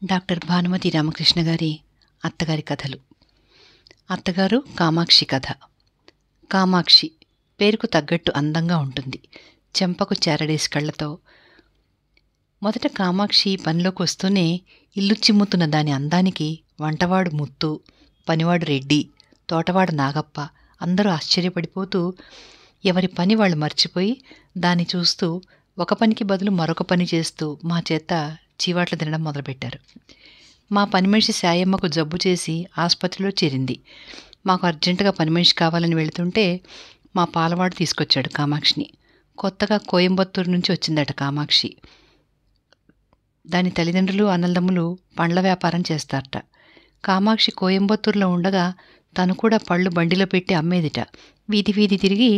Doctor Bhanumathi Ramakrishna గారి అత్తగారి కథలు. అత్తగారు కామాక్షి కథ. కామాక్షి పేరుకు తగ్గట్టు అందంగా ఉంటుంది. చెంపకు చేరడేసి కళ్ళతో. మొదట కామాక్షి పనిలోకి వస్తూనే ఇల్లు చిమ్ముతున్న దాని అందానికి వంటవాడు ముత్తు, పనివాడు రెడ్డి, తోటవాడు నాగప్ప అందరూ ఆశ్చర్యపడిపోతూ ఎవరి పని వాళ్ళు మర్చిపోయి దాన్ని చూస్తూ ఒక పనికి బదులు మరొక పని చేస్తూ మా చేత చీవాట్లు తినడం మొదలుపెట్టారు. మా పని మనిషి సాయమ్మకు జబ్బు చేసి ఆసుపత్రిలో చేరింది. మాకు అర్జెంటుగా పని మనిషి కావాలని వెళుతుంటే మా పాలవాడు తీసుకొచ్చాడు కామాక్షిని. కొత్తగా కోయంబత్తూరు నుంచి వచ్చిందట కామాక్షి. దాని తల్లిదండ్రులు అన్నదమ్ములు పండ్ల వ్యాపారం చేస్తారట. కామాక్షి కోయంబత్తూరులో ఉండగా తను కూడా పళ్ళు బండిలో పెట్టి అమ్మేదిట. వీధి వీధి తిరిగి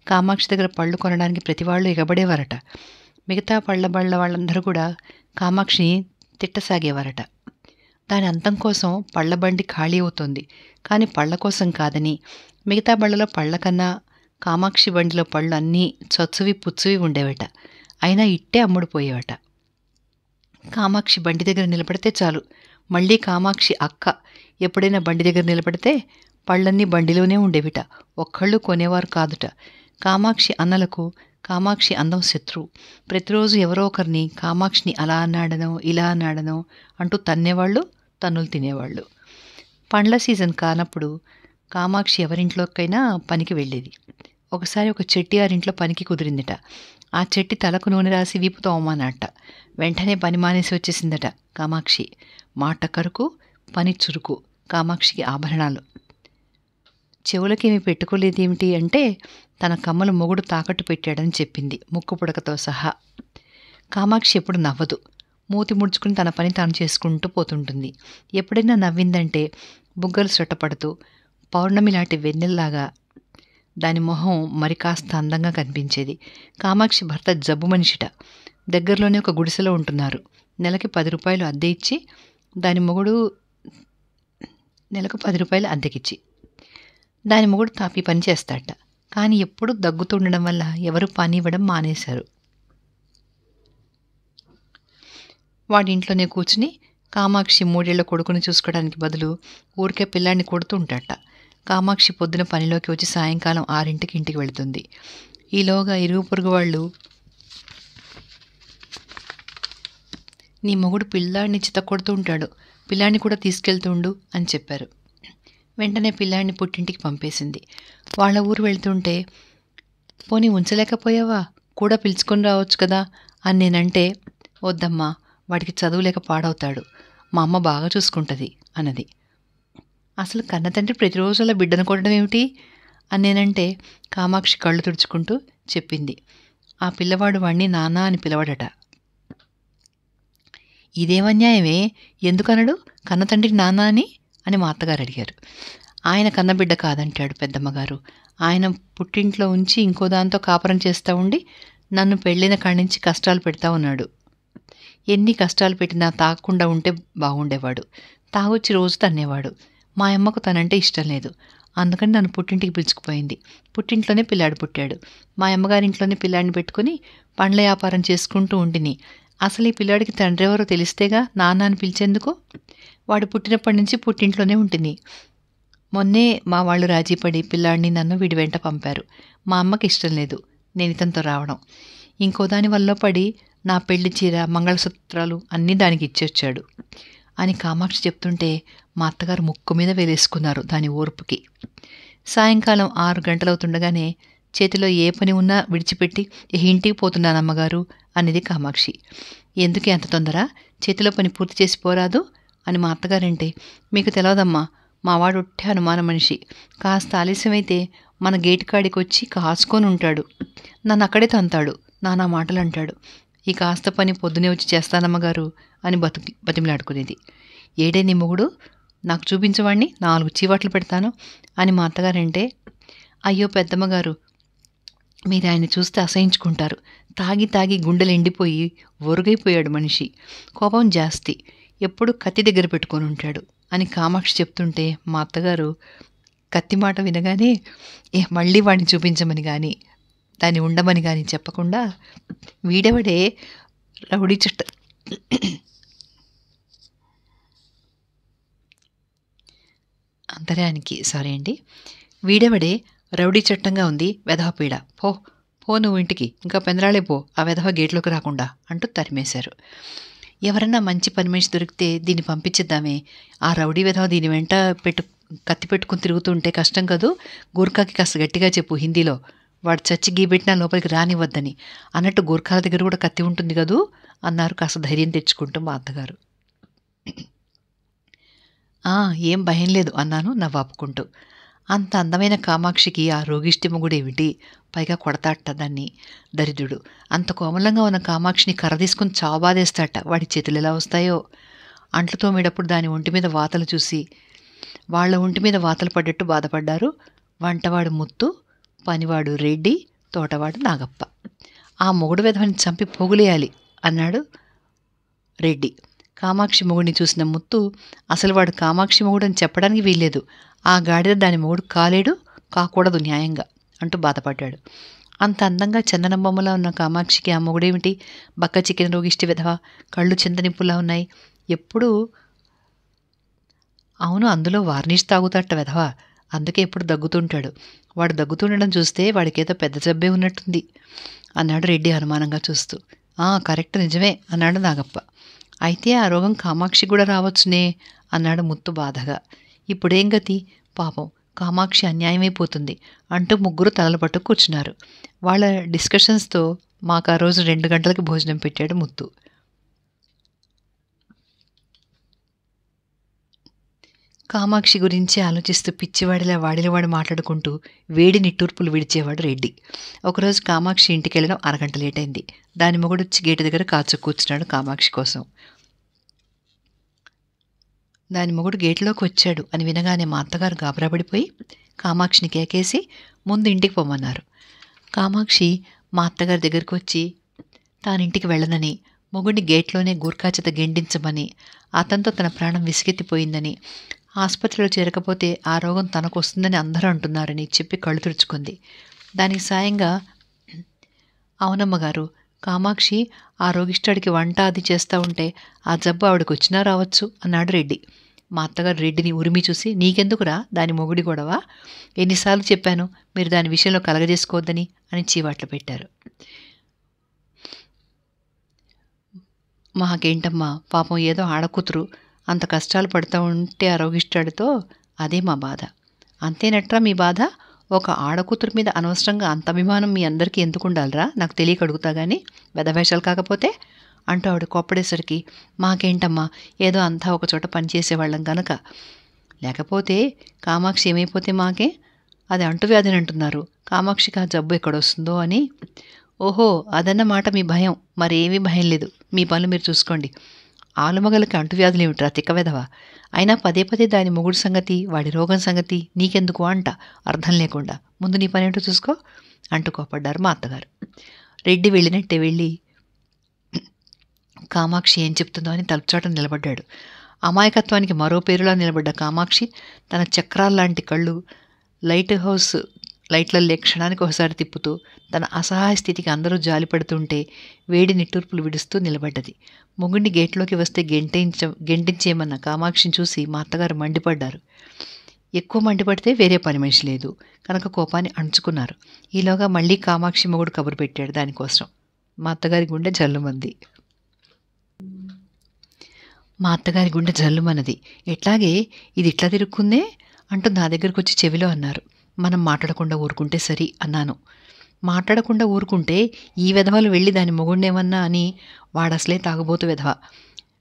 కామాక్షి దగ్గర పళ్ళు కొనడానికి ప్రతివాళ్ళు ఎగబడేవారట. మిగతా పళ్ళ బళ్ళ వాళ్ళందరూ కూడా కామాక్షిని తిట్టసాగేవారట. దాని అంతం కోసం పళ్ళ బండి ఖాళీ అవుతోంది, కానీ పళ్ళ కోసం కాదని మిగతా బళ్ళలో పళ్ళ కన్నా కామాక్షి బండిలో పళ్ళు అన్నీ చచ్చువి పుచ్చువి ఉండేవట. అయినా ఇట్టే అమ్ముడుపోయేవట. కామాక్షి బండి దగ్గర నిలబడితే చాలు, మళ్ళీ కామాక్షి అక్క ఎప్పుడైనా బండి దగ్గర నిలబడితే పళ్ళన్నీ బండిలోనే ఉండేవిట. ఒక్కళ్ళు కొనేవారు కాదుట. కామాక్షి అన్నలకు కామాక్షి అందం శత్రువు. ప్రతిరోజు ఎవరో ఒకరిని కామాక్షిని అలా అన్నాడనో ఇలా అన్నాడనో అంటూ తన్నేవాళ్ళు, తన్నులు తినేవాళ్ళు. పండ్ల సీజన్ కానప్పుడు కామాక్షి ఎవరింట్లోకైనా పనికి వెళ్ళేది. ఒకసారి ఒక చెట్టి వారింట్లో పనికి కుదిరిందట. ఆ చెట్టి తలకు నూనె రాసి వీపుతో అవమానట. వెంటనే పని మానేసి వచ్చేసిందట కామాక్షి. మాట కరుకు, పని చురుకు. కామాక్షికి ఆభరణాలు. చెవులకేమి పెట్టుకోలేదేమిటి అంటే తన కమ్మలు మొగుడు తాకట్టు పెట్టాడని చెప్పింది, ముక్కు పుడకతో సహా. కామాక్షి ఎప్పుడు నవ్వదు. మూతి ముడుచుకుని తన పని తాను చేసుకుంటూ పోతుంటుంది. ఎప్పుడైనా నవ్విందంటే బుగ్గలు సొట్టపడుతూ పౌర్ణమి లాంటి వెన్నెల్లాగా దాని మొహం మరి కాస్త అందంగా కనిపించేది. కామాక్షి భర్త జబ్బు మనిషిట. దగ్గరలోనే ఒక గుడిసెలో ఉంటున్నారు. నెలకి 10 రూపాయలు అద్దె ఇచ్చి దాని మొగుడు నెలకు 10 రూపాయలు అద్దెకిచ్చి దాని మొగుడు తాపీ పని చేస్తాడట. కానీ ఎప్పుడూ దగ్గుతుండడం వల్ల ఎవరు పని ఇవ్వడం మానేశారు. వాడింట్లోనే కూర్చుని కామాక్షి 3 ఏళ్ల కొడుకుని చూసుకోవడానికి బదులు ఊరికే పిల్లాన్ని కొడుతూ ఉంటాడట. కామాక్షి పొద్దున పనిలోకి వచ్చి సాయంకాలం 6ంటికి ఇంటికి వెళుతుంది. ఈలోగా ఇరుగు పొరుగు వాళ్ళు నీ మొగుడు పిల్లాడిని చితకొడుతూ ఉంటాడు, పిల్లాడిని కూడా తీసుకెళ్తుండు అని చెప్పారు. వెంటనే పిల్లాడిని పుట్టింటికి పంపేసింది. వాళ్ళ ఊరు వెళ్తుంటే పోనీ ఉంచలేకపోయావా, కూడా పిలుచుకొని రావచ్చు కదా అని నేనంటే వద్దమ్మా, వాడికి చదువులేక పాడవుతాడు, మా అమ్మ బాగా చూసుకుంటుంది అన్నది. అసలు కన్నతండ్రి ప్రతిరోజు అలా బిడ్డను కొట్టడం ఏమిటి అని నేనంటే కామాక్షి కళ్ళు తుడుచుకుంటూ చెప్పింది, ఆ పిల్లవాడు వాడిని నాన్న అని పిలవడట. ఇదేమన్యాయమే, ఎందుకనడు కన్నతండ్రికి నాన్న అని మా అత్తగారు అడిగారు. ఆయన కన్నబిడ్డ కాదంటాడు పెద్దమ్మగారు. ఆయన పుట్టింట్లో ఉంచి ఇంకో దాంతో కాపురం చేస్తూ ఉండి నన్ను పెళ్ళిన కాడి నుంచి కష్టాలు పెడతా ఉన్నాడు. ఎన్ని కష్టాలు పెట్టినా తాగకుండా ఉంటే బాగుండేవాడు. తాగొచ్చి రోజు తన్నేవాడు. మా అమ్మకు తనంటే ఇష్టం లేదు, అందుకని నన్ను పుట్టింటికి పిలుచుకుపోయింది. పుట్టింట్లోనే పిల్లాడు పుట్టాడు. మా అమ్మగారింట్లోనే పిల్లాడిని పెట్టుకుని పండ్ల వ్యాపారం చేసుకుంటూ ఉండిని. అసలు ఈ పిల్లాడికి తండ్రి ఎవరో తెలిస్తేగా నాన్న అని పిలిచేందుకు. వాడు పుట్టినప్పటి నుంచి పుట్టింట్లోనే ఉంటుంది. మొన్నే మా వాళ్ళు రాజీపడి పిల్లాడిని నన్ను వీడి వెంట పంపారు. మా అమ్మకి ఇష్టం లేదు నేను ఇతనితో రావడం. ఇంకో దాని వల్ల పడి నా పెళ్లి చీర, మంగళసూత్రాలు అన్నీ దానికి ఇచ్చొచ్చాడు అని కామాక్షి చెప్తుంటే మా అత్తగారు ముక్కు మీద వేలేసుకున్నారు దాని ఓర్పుకి. సాయంకాలం 6 గంటలవుతుండగానే చేతిలో ఏ పని ఉన్నా విడిచిపెట్టి ఇంటికి పోతున్నానమ్మగారు అనేది కామాక్షి. ఎందుకే అంత తొందర, చేతిలో పని పూర్తి చేసి పోరాదు అని మా అత్తగారంటే, మీకు తెలవదమ్మా, మావాడు ఒట్టే అనుమాన మనిషి. కాస్త ఆలస్యమైతే మన గేటు కాడికి వచ్చి కాసుకొని ఉంటాడు, నన్ను అక్కడే తంతాడు, నానా మాటలు అంటాడు. ఈ కాస్త పని పొద్దునే వచ్చి చేస్తానమ్మగారు అని బతిమలాడుకునేది. ఏడే నీ మొగుడు, నాకు చూపించవాడిని 4 చీవాట్లు పెడతాను అని మా అత్తగారంటే, అయ్యో పెద్దమ్మగారు, మీరు ఆయన చూస్తే అసహించుకుంటారు. తాగి తాగి గుండెలు ఎండిపోయి ఒరుగైపోయాడు మనిషి. కోపం జాస్తి, ఎప్పుడు కత్తి దగ్గర పెట్టుకొని ఉంటాడు అని కామాక్షి చెప్తుంటే మా అత్తగారు కత్తి మాట వినగానే మళ్ళీ వాడిని చూపించమని కానీ దాన్ని ఉండమని కానీ చెప్పకుండా, వీడెవడే రౌడీ చుట్ట అంతర్యానికి సారీ అండి. వీడెవడే రౌడీ చట్టంగా ఉంది వెధవ పీడ, పో పో నువ్వు ఇంటికి, ఇంకా పెందరాళే పో, ఆ వెధవ గేట్లోకి రాకుండా అంటూ తరిమేశారు. ఎవరన్నా మంచి పని మనిషి దొరికితే దీన్ని పంపించేద్దామే, ఆ రౌడీ వెధవ దీని వెంట కత్తి పెట్టుకుని తిరుగుతుంటే కష్టం కదూ, గూర్ఖాకి కాస్త గట్టిగా చెప్పు హిందీలో, వాడు చచ్చి గీబెట్టినా లోపలికి రానివ్వద్దని, అన్నట్టు గూర్ఖాల దగ్గర కూడా కత్తి ఉంటుంది కదూ అన్నారు కాస్త ధైర్యం తెచ్చుకుంటూ మా అత్తగారు. ఏం భయం లేదు అన్నాను నవ్వాపుకుంటూ. అంత అందమైన కామాక్షికి ఆ రోగిష్టి మొగుడేమిటి, పైగా కొడతాట దాన్ని, దరిద్రుడు. అంత కోమలంగా ఉన్న కామాక్షిని కర్ర తీసుకుని చావబాదేస్తాట, వాడి చేతులు ఎలా వస్తాయో. అంట్లు తోమేటప్పుడు దాని ఒంటి మీద వాతలు చూసి వాళ్ళ ఒంటి మీద వాతలు పడ్డట్టు బాధపడ్డారు వంటవాడు ముత్తు, పనివాడు రెడ్డి, తోటవాడు నాగప్ప. ఆ మొగుడు వెధవని చంపి పోగులేయాలి అన్నాడు రెడ్డి. కామాక్షి మొగుడిని చూసిన ముత్తు, అసలు వాడు కామాక్షి మొగుడని చెప్పడానికి వీల్లేదు, ఆ గాడిద దాని మొగుడు కాలేడు, కాకూడదు న్యాయంగా అంటూ బాధపడ్డాడు. అంత అందంగా చందనం బొమ్మలా ఉన్న కామాక్షికి ఆ మొగుడేమిటి, బక్క చికెన్ రోగిష్టి విధవ, కళ్ళు చింతనిప్పులా ఉన్నాయి, ఎప్పుడూ అవును అందులో వార్నిష్ తాగుతాట వెధవ, అందుకే ఎప్పుడు దగ్గుతుంటాడు, వాడు దగ్గుతుండడం చూస్తే వాడికేదో పెద్ద జబ్బే ఉన్నట్టుంది అన్నాడు రెడ్డి అనుమానంగా చూస్తూ. కరెక్ట్ నిజమే అన్నాడు నాగప్ప. అయితే ఆ రోగం కామాక్షి కూడా రావచ్చునే అన్నాడు ముత్తు బాధగా. ఇప్పుడేం గతి, పాపం కామాక్షి అన్యాయమైపోతుంది అంటూ ముగ్గురు తలలు పట్టు కూర్చున్నారు. వాళ్ళ డిస్కషన్స్తో మాకు ఆ రోజు 2 గంటలకి భోజనం పెట్టాడు ముత్తు. కామాక్షి గురించి ఆలోచిస్తూ పిచ్చివాడిలా వాడిలవాడు మాట్లాడుకుంటూ వేడి నిట్టూర్పులు విడిచేవాడు రెడ్డి. ఒకరోజు కామాక్షి ఇంటికి వెళ్ళడం అరగంట లేట్ అయింది. దాని మొగుడొచ్చి గేటు దగ్గర కాచు కూర్చున్నాడు కామాక్షి కోసం. దాని మొగుడు గేట్లోకి వచ్చాడు అని వినగానే మా అత్తగారు గాబరాపడిపోయి కామాక్షిని కేకేసి ముందు ఇంటికి పొమ్మన్నారు. కామాక్షి మా అత్తగారి దగ్గరికి వచ్చి తానింటికి వెళ్ళనని, మొగుడిని గేట్లోనే గూర్ఖాచేత గెండించమని, అతనితో తన ప్రాణం విసిగెత్తిపోయిందని, ఆసుపత్రిలో చేరకపోతే ఆ రోగం తనకు వస్తుందని అందరూ అంటున్నారని చెప్పి కళ్ళు తుడుచుకుంది. దానికి సాయంగా, అవునమ్మగారు, కామాక్షి ఆ రోగిష్టాడికి వంట అది చేస్తూ ఉంటే ఆ జబ్బు ఆవిడకి వచ్చినా రావచ్చు అన్నాడు రెడ్డి. మా అత్తగారు రెడ్డిని ఉరిమి చూసి, నీకెందుకురా దాని మొగుడి గొడవ, ఎన్నిసార్లు చెప్పాను మీరు దాని విషయంలో కలగజేసుకోవద్దని అని చీవాట్లు పెట్టారు. మాకేంటమ్మా, పాపం ఏదో ఆడకూతురు అంత కష్టాలు పడుతూ ఉంటే ఆ రోగిష్టాడితో, అదే మా బాధ. అంతేనట్రా మీ బాధ, ఒక ఆడకూతురు మీద అనవసరంగా అంత అభిమానం మీ అందరికీ ఎందుకు ఉండాలిరా, నాకు తెలియక అడుగుతా కానీ, వెధవేషాలు కాకపోతే అంటూ ఆవిడ కోప్పడేసరికి, మాకేంటమ్మా ఏదో అంతా ఒకచోట పనిచేసేవాళ్ళం గనక, లేకపోతే కామాక్షి ఏమైపోతే మాకే, అది అంటువ్యాధిని అంటున్నారు, కామాక్షికి ఆ జబ్బు ఎక్కడొస్తుందో అని. ఓహో అదన్నమాట మీ భయం, మరేమీ భయం లేదు, మీ పనులు మీరు చూసుకోండి. ఆలుమగలకి అంటువ్యాధులు ఏమిట్రా తిక్కవెదవా, అయినా పదే పదే దాని మొగుడు సంగతి వాడి రోగం సంగతి నీకెందుకు అంట అర్థం లేకుండా, ముందు నీ పనేంటో చూసుకో అంటూ కోపడ్డారు మా అత్తగారు. రెడ్డి వెళ్ళినట్టే వెళ్ళి కామాక్షి ఏం చెప్తుందో అని తలుపుచాట నిలబడ్డాడు. అమాయకత్వానికి మరో పేరులా నిలబడ్డ కామాక్షి తన చక్రాల్లాంటి కళ్ళు లైట్ హౌస్ లైట్లల్లే క్షణానికి ఒకసారి తిప్పుతూ తన అసహాయ స్థితికి అందరూ జాలిపడుతుంటే వేడి నిట్టూర్పులు విడుస్తూ నిలబడ్డది. మొగుడిని గేట్లోకి వస్తే గెంటించేయమన్న కామాక్షిని చూసి మా అత్తగారు మండిపడ్డారు. ఎక్కువ మండిపడితే వేరే పని మనిషి లేదు కనుక కోపాన్ని అణుచుకున్నారు. ఈలోగా మళ్ళీ కామాక్షి మొగుడు కబురు పెట్టాడు దానికోసం. మా అత్తగారి గుండె జల్లుమంది. ఎట్లాగే ఇది ఇట్లా తిరుక్కుందే అంటూ నా దగ్గరకు వచ్చి చెవిలో అన్నారు. మనం మాట్లాడకుండా ఊరుకుంటే సరి అన్నాను. మాట్లాడకుండా ఊరుకుంటే ఈ వెధవలు వెళ్ళి దాని మొగుడినేమన్నా అని, వాడసలే తాగుబోతు వెధవ,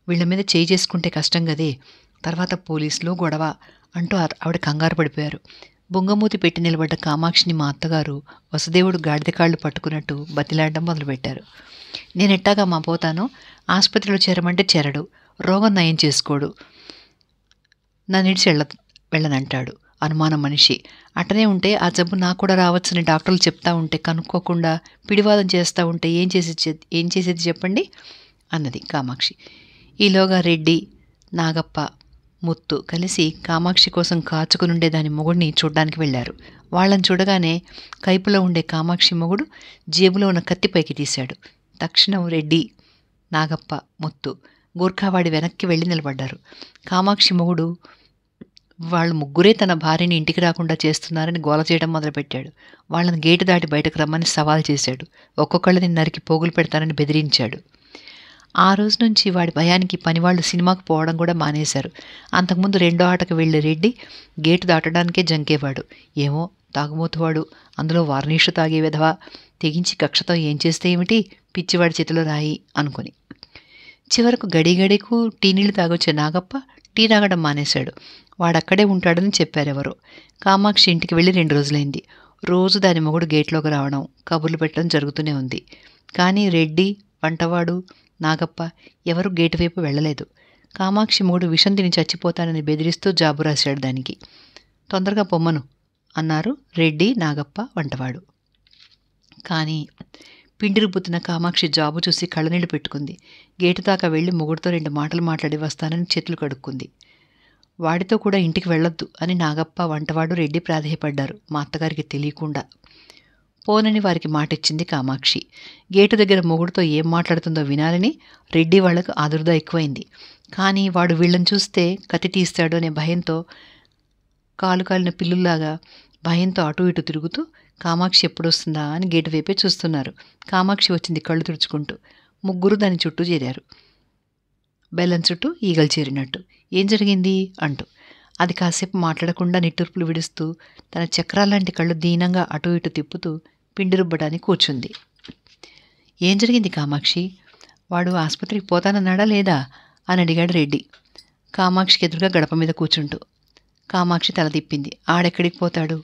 వీళ్ళ మీద చేయి చేసుకుంటే కష్టం గదే, తర్వాత పోలీసులు గొడవ అంటూ ఆవిడ కంగారు పడిపోయారు. బొంగమూతి పెట్టి నిలబడ్డ కామాక్షిని మా అత్తగారు వసుదేవుడు గాడిద కాళ్ళు పట్టుకున్నట్టు బతిలాడడం మొదలుపెట్టారు. నేనెట్టాగా మా పోతాను, ఆసుపత్రిలో చేరమంటే చేరడు, రోగం నయం చేసుకోడు, నన్నిడిచి వెళ్ళనంటాడు అనుమానం మనిషి. అటనే ఉంటే ఆ జబ్బు నాకు కూడా రావచ్చని డాక్టర్లు చెప్తా ఉంటే కనుక్కోకుండా పిడివాదం చేస్తూ ఉంటే ఏం చేసేది చెప్పండి అన్నది కామాక్షి. ఈలోగా రెడ్డి, నాగప్ప, ముత్తు కలిసి కామాక్షి కోసం కాచుకునుండే దాని మొగుడిని చూడ్డానికి వెళ్ళారు. వాళ్ళని చూడగానే కైపులో ఉండే కామాక్షి మొగుడు జేబులో ఉన్న కత్తి పైకి తీశాడు. తక్షణం రెడ్డి, నాగప్ప, ముత్తు గూర్ఖావాడి వెనక్కి వెళ్ళి నిలబడ్డారు. కామాక్షి మొగుడు వాళ్ళు ముగ్గురే తన భార్యని ఇంటికి రాకుండా చేస్తున్నారని గోల చేయడం మొదలుపెట్టాడు. వాళ్ళని గేటు దాటి బయటకు రమ్మని సవాల్ చేశాడు. ఒక్కొక్కళ్ళని నరికి పోగులు పెడతానని బెదిరించాడు. ఆ రోజు నుంచి వాడి భయానికి పనివాళ్లు సినిమాకు పోవడం కూడా మానేశారు. అంతకుముందు రెండో ఆటకు వెళ్లే రెడ్డి గేటు దాటడానికే జంకేవాడు. ఏమో తాగుమోతువాడు, అందులో వార్నిషు తాగే విధవా, తెగించి కక్షతో ఏం చేస్తే ఏమిటి, పిచ్చివాడి చేతిలో రాయి అనుకుని. చివరకు గడిగడికు టీ నీళ్లు తాగొచ్చే నాగప్ప టీ తాగడం మానేశాడు. వాడక్కడే ఉంటాడని చెప్పారెవరో. కామాక్షి ఇంటికి వెళ్ళి 2 రోజులైంది. రోజు దాని మొగుడు గేట్లోకి రావడం, కబుర్లు పెట్టడం జరుగుతూనే ఉంది. కానీ రెడ్డి, వంటవాడు, నాగప్ప ఎవరూ గేటు వైపు వెళ్లలేదు. కామాక్షి మొగుడు విషం తిని చచ్చిపోతానని బెదిరిస్తూ జాబు రాశాడు దానికి. తొందరగా పొమ్మను అన్నారు రెడ్డి, నాగప్ప, వంటవాడు. కానీ పిండి రుబ్బుతున్న కామాక్షి జాబు చూసి కళ్ళనీళ్లు పెట్టుకుంది. గేటు దాకా వెళ్లి మొగుడితో 2 మాటలు మాట్లాడి వస్తానని చేతులు కడుక్కుంది. వాడితో కూడా ఇంటికి వెళ్ళొద్దు అని నాగప్ప, వంటవాడు, రెడ్డి ప్రాధేయపడ్డారు, మా అత్తగారికి తెలియకుండా. పోనని వారికి మాటిచ్చింది కామాక్షి. గేటు దగ్గర మొగుడితో ఏం మాట్లాడుతుందో వినాలని రెడ్డి వాళ్లకు ఆదుర్దా ఎక్కువైంది. కానీ వాడు వీళ్ళని చూస్తే కత్తి తీస్తాడు అనే భయంతో, కాలు కాలిన పిల్లుల్లాగా భయంతో అటూ ఇటూ తిరుగుతూ కామాక్షి ఎప్పుడొస్తుందా అని గేటు వైపే చూస్తున్నారు. కామాక్షి వచ్చింది కళ్ళు తుడుచుకుంటూ. ముగ్గురు దాని చుట్టూ చేరారు, బెల్లం చుట్టూ ఈగలు చేరినట్టు. ఏం జరిగింది అంటూ. అది కాసేపు మాట్లాడకుండా నిట్టూర్పులు విడుస్తూ తన చక్రాల్లాంటి కళ్ళు దీనంగా అటూ ఇటూ తిప్పుతూ పిండి రుబ్బడానికి కూర్చుంది. ఏం జరిగింది కామాక్షి? వాడు ఆసుపత్రికి పోతానన్నాడా లేదా అని అడిగాడు రెడ్డి కామాక్షికి ఎదురుగా గడప మీద కూర్చుంటూ. కామాక్షి తల తిప్పింది. ఆడెక్కడికి పోతాడు?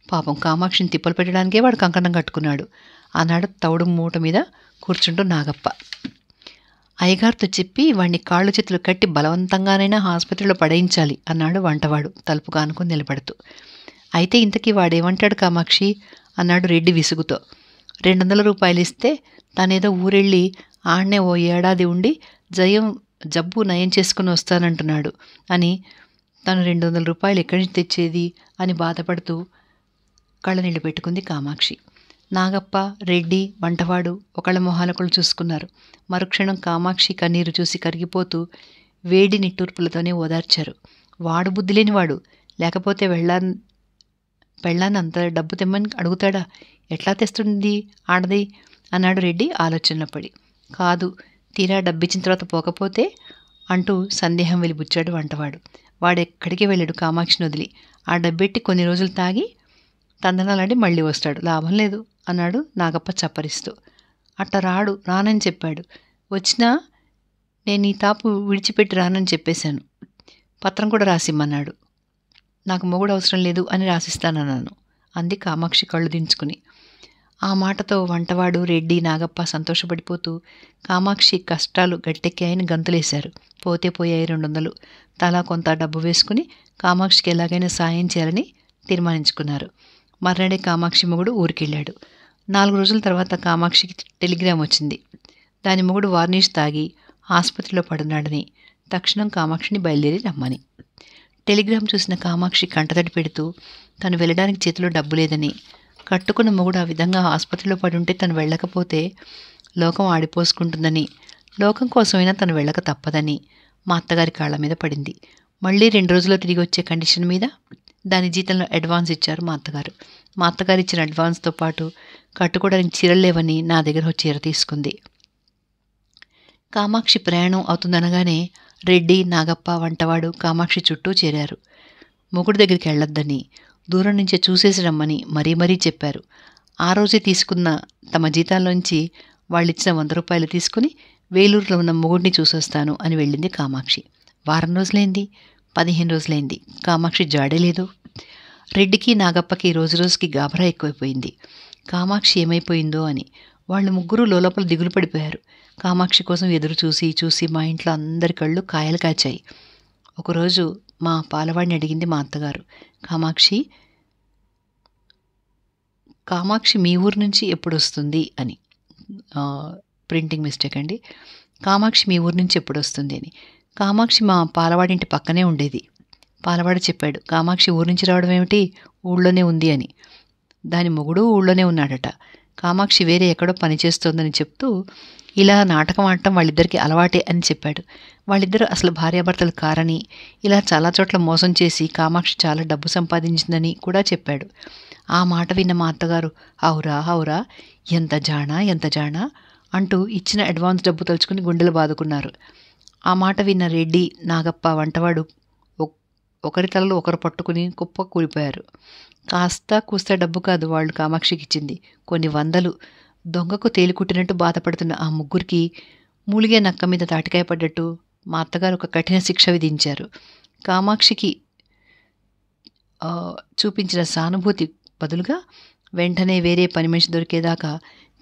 పాపం కామాక్షిని తిప్పలు పెట్టడానికే వాడు కంకణం కట్టుకున్నాడు అన్నాడు తౌడు మూట మీద కూర్చుంటూ నాగప్ప. అయ్యగారితో చెప్పి వాడిని కాళ్ళు చేతులు కట్టి బలవంతంగానైనా ఆసుపత్రిలో పడేయించాలి అన్నాడు వంటవాడు తలుపు కానుకొని నిలబడుతూ. అయితే ఇంతకీ వాడేమంటాడు కామాక్షి అన్నాడు రెడ్డి విసుగుతో. 200 రూపాయలు ఇస్తే తనేదో ఊరెళ్ళి ఆడనే ఓ ఏడాది ఉండి జబ్బు నయం చేసుకుని వస్తానంటున్నాడు అని. తను 200 రూపాయలు ఎక్కడి నుంచి తెచ్చేది అని బాధపడుతూ కళ్ళనీళ్ళు పెట్టుకుంది కామాక్షి. నాగప్ప, రెడ్డి, వంటవాడు ఒకళ్ళ మొహాలకులు చూసుకున్నారు. మరుక్షణం కామాక్షి కన్నీరు చూసి కరిగిపోతూ వేడి నిట్టూర్పులతోనే ఓదార్చారు. వాడు బుద్ధి లేనివాడు, లేకపోతే పెళ్ళాన్ని అంత డబ్బు తెమ్మని అడుగుతాడా? ఎట్లా తెస్తుంది ఆడది అన్నాడు రెడ్డి ఆలోచనలో పడి. కాదు, తీరా డబ్బిచ్చిన తర్వాత పోకపోతే అంటూ సందేహం వెలిబుచ్చాడు వంటవాడు. వాడెక్కడికి వెళ్ళాడు కామాక్షిని వదిలి. ఆ డబ్బెట్టి కొన్ని రోజులు తాగి తందనాలంటే మళ్ళీ వస్తాడు, లాభం లేదు అన్నాడు నాగప్ప చప్పరిస్తూ. అట్ట రానని చెప్పాడు. వచ్చినా నేను ఈ తాపు విడిచిపెట్టి రానని చెప్పేశాను. పత్రం కూడా రాసిమ్మన్నాడు. నాకు మొగుడు అవసరం లేదు అని రాసిస్తానన్నాను అంది కామాక్షి కళ్ళు దించుకుని. ఆ మాటతో వంటవాడు, రెడ్డి, నాగప్ప సంతోషపడిపోతూ కామాక్షి కష్టాలు గట్టెక్కాయని గంతులేశారు. పోతే పోయాయి 200. తలా కొంత డబ్బు వేసుకుని కామాక్షికి ఎలాగైనా సాయం చేయాలని తీర్మానించుకున్నారు. మర్నాడే కామాక్షి మొగుడు ఊరికెళ్ళాడు. 4 రోజుల తర్వాత కామాక్షికి టెలిగ్రామ్ వచ్చింది. దాని మొగుడు వార్నిష్ తాగి ఆసుపత్రిలో పడున్నాడని, తక్షణం కామాక్షిని బయలుదేరి రమ్మని. టెలిగ్రామ్ చూసిన కామాక్షి కంటతడి పెడుతూ తను వెళ్ళడానికి చేతిలో డబ్బు లేదని, కట్టుకున్న మొగుడు ఆ విధంగా ఆసుపత్రిలో పడుంటే తను వెళ్ళకపోతే లోకం ఆడిపోసుకుంటుందని, లోకం కోసమైనా తను వెళ్ళక తప్పదని మా అత్తగారి కాళ్ళ మీద పడింది. మళ్ళీ 2 రోజుల్లో తిరిగి వచ్చే కండిషన్ మీద దాని జీతంలో అడ్వాన్స్ ఇచ్చారు మా అత్తగారు. మా అత్తగారు ఇచ్చిన అడ్వాన్స్తో పాటు కట్టుకోవడానికి చీరలు లేవని నా దగ్గర ఒక చీర తీసుకుంది. కామాక్షి ప్రయాణం అవుతుందనగానే రెడ్డి, నాగప్ప, వంటవాడు కామాక్షి చుట్టూ చేరారు. మొగుడు దగ్గరికి వెళ్ళొద్దని, దూరం నుంచే చూసేసి రమ్మని మరీ చెప్పారు. ఆ రోజే తీసుకున్న తమ జీతాల్లోంచి వాళ్ళిచ్చిన 100 రూపాయలు తీసుకుని వేలూరులో ఉన్న మొగుడిని చూసొస్తాను అని వెళ్ళింది కామాక్షి. వారం రోజులైంది, 15 రోజులైంది, కామాక్షి జాడే లేదు. రెడ్డికి, నాగప్పకి రోజురోజుకి గాబరా ఎక్కువైపోయింది. కామాక్షి ఏమైపోయిందో అని. వాళ్ళు ముగ్గురు లోపల దిగులు పడిపోయారు. కామాక్షి కోసం ఎదురు చూసి మా ఇంట్లో అందరి కళ్ళు కాయలు కాచాయి. ఒకరోజు మా పాలవాడిని అడిగింది మా అత్తగారు, కామాక్షి మీ ఊరు నుంచి ఎప్పుడు వస్తుంది అని. ప్రింటింగ్ మిస్టేక్ అండి. కామాక్షి మీ ఊరు నుంచి ఎప్పుడు వస్తుంది అని. కామాక్షి మా పాలవాడింటి పక్కనే ఉండేది. పాలవాడు చెప్పాడు, కామాక్షి ఊరు నుంచి రావడం ఏమిటి, ఊళ్ళోనే ఉంది అని. దాని మొగుడు ఊళ్ళోనే ఉన్నాడట. కామాక్షి వేరే ఎక్కడో పనిచేస్తోందని చెప్తూ ఇలా నాటకం ఆడటం వాళ్ళిద్దరికీ అలవాటే అని చెప్పాడు. వాళ్ళిద్దరూ అసలు భార్యాభర్తలు కారని, ఇలా చాలా చోట్ల మోసం చేసి కామాక్షి చాలా డబ్బు సంపాదించిందని కూడా చెప్పాడు. ఆ మాట విన్న మా అత్తగారు, అవురా అవురా, ఎంత జాణా ఎంత జాణా అంటూ ఇచ్చిన అడ్వాన్స్ డబ్బు తలుచుకుని గుండెలు బాదుకున్నారు. ఆ మాట విన్న రెడ్డి, నాగప్ప వంటవాడు ఒకరి తలలు ఒకరు పట్టుకుని కుప్ప కూలిపోయారు. కాస్త కూస్త డబ్బు కాదు వాళ్ళు కామాక్షికి ఇచ్చింది, కొన్ని వందలు. దొంగకు తేలికుట్టినట్టు బాధపడుతున్న ఆ ముగ్గురికి మూలిగే నక్క మీద తాటికాయ పడ్డట్టు మా అత్తగారు ఒక కఠిన శిక్ష విధించారు. కామాక్షికి చూపించిన సానుభూతి బదులుగా వెంటనే వేరే పని మనిషి దొరికేదాకా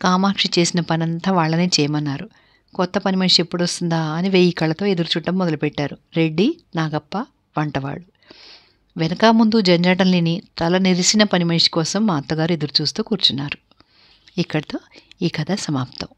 కామాక్షి చేసిన పనంతా వాళ్ళనే చేయమన్నారు. కొత్త పని మనిషి ఎప్పుడొస్తుందా అని 1000 కళ్ళతో ఎదురు చూడటం మొదలుపెట్టారు రెడ్డి, నాగప్ప, వంటవాడు. వెనక ముందు జంజాటం లేని తల నెరిసిన పని మనిషి కోసం మా అత్తగారు ఎదురుచూస్తూ కూర్చున్నారు. ఇక్కడితో ఈ కథ సమాప్తం.